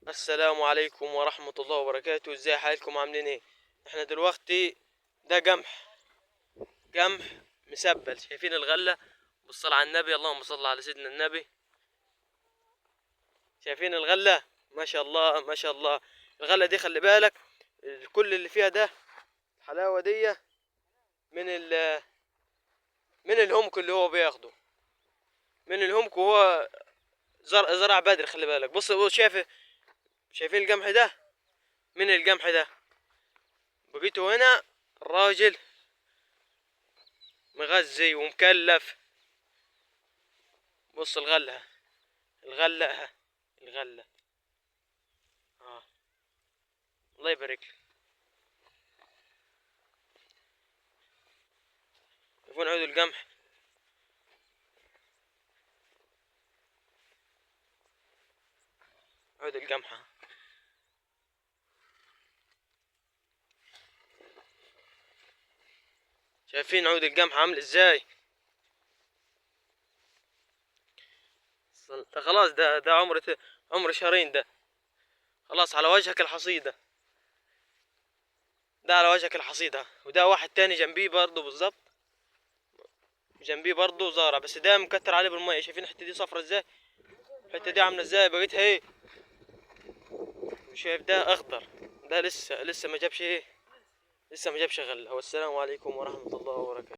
السلام عليكم ورحمة الله وبركاته. ازاي حالكم؟ عاملين ايه؟ احنا دلوقتي ده قمح مسبل. شايفين الغلة؟ بالصلاة على النبي، اللهم صل على سيدنا النبي. شايفين الغلة؟ ما شاء الله ما شاء الله. الغلة دي خلي بالك، كل اللي فيها ده الحلاوة دي من من الهمك اللي هو بياخده، من الهمك. وهو زرع بدري. خلي بالك، بص شايفين القمح ده؟ من القمح ده بقيته هنا الراجل مغذي ومكلف. بص الغلة الغلة. اه، الله يبارك لك. يكون عود القمح. عود القمح. شايفين عود القمح عامل ازاي؟ ده خلاص، ده عمر شهرين ده. خلاص على وجهك الحصيدة. ده على وجهك الحصيدة. وده واحد تاني جنبيه برضه بالظبط، جنبيه برضه زارع، بس ده مكتر عليه بالمية. شايفين الحتة دي صفرة ازاي؟ الحتة دي عاملة ازاي؟ بقيتها ايه؟ شايف ده اخضر. ده لسه ما جابش ايه، لسه ما جابش غلة. والسلام عليكم ورحمة الله وبركاته.